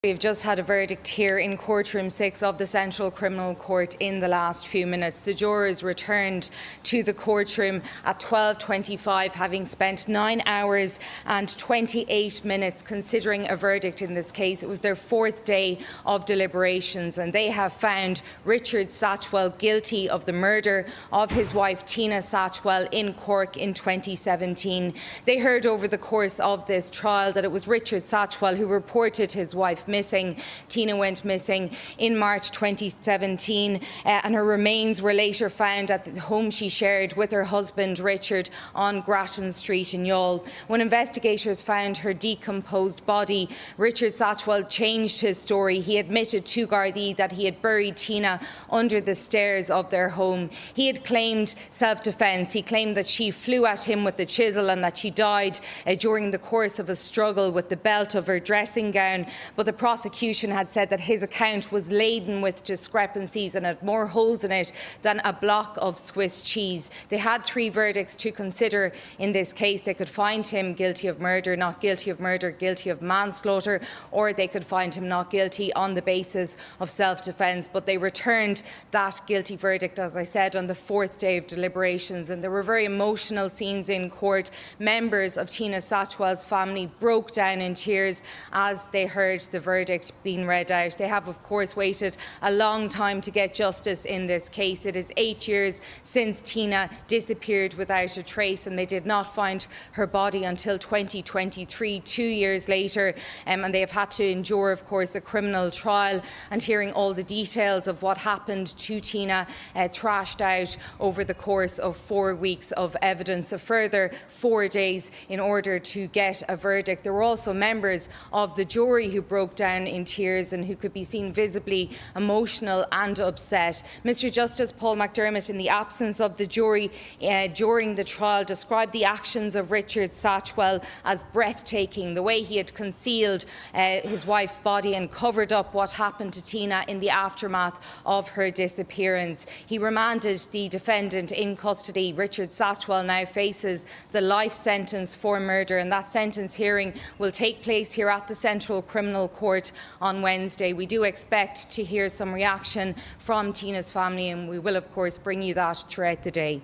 We've just had a verdict here in courtroom 6 of the Central Criminal Court in the last few minutes. The jurors returned to the courtroom at 12:25, having spent 9 hours and 28 minutes considering a verdict in this case. It was their 4th day of deliberations, and they have found Richard Satchwell guilty of the murder of his wife Tina Satchwell in Cork in 2017. They heard over the course of this trial that it was Richard Satchwell who reported his wife missing. Tina went missing in March 2017 and her remains were later found at the home she shared with her husband Richard on Grattan Street in Youghal. When investigators found her decomposed body, Richard Satchwell changed his story. He admitted to Gardaí that he had buried Tina under the stairs of their home. He had claimed self-defence. He claimed that she flew at him with the chisel and that she died during the course of a struggle with the belt of her dressing gown. But the prosecution had said that his account was laden with discrepancies and had more holes in it than a block of Swiss cheese. They had 3 verdicts to consider in this case. They could find him guilty of murder, not guilty of murder, guilty of manslaughter, or they could find him not guilty on the basis of self-defence. But they returned that guilty verdict, as I said, on the 4th day of deliberations, and there were very emotional scenes in court. Members of Tina Satchwell's family broke down in tears as they heard the verdict being read out. They have, of course, waited a long time to get justice in this case. It is 8 years since Tina disappeared without a trace, and they did not find her body until 2023, 2 years later, and they have had to endure, of course, a criminal trial, and hearing all the details of what happened to Tina thrashed out over the course of 4 weeks of evidence, a further 4 days in order to get a verdict. There were also members of the jury who broke down in tears and who could be seen visibly emotional and upset. Mr. Justice Paul McDermott, in the absence of the jury during the trial, described the actions of Richard Satchwell as breathtaking. The way he had concealed his wife's body and covered up what happened to Tina in the aftermath of her disappearance. He remanded the defendant in custody. Richard Satchwell now faces the life sentence for murder, and that sentence hearing will take place here at the Central Criminal Court on Wednesday. We do expect to hear some reaction from Tina's family, and we will, of course, bring you that throughout the day.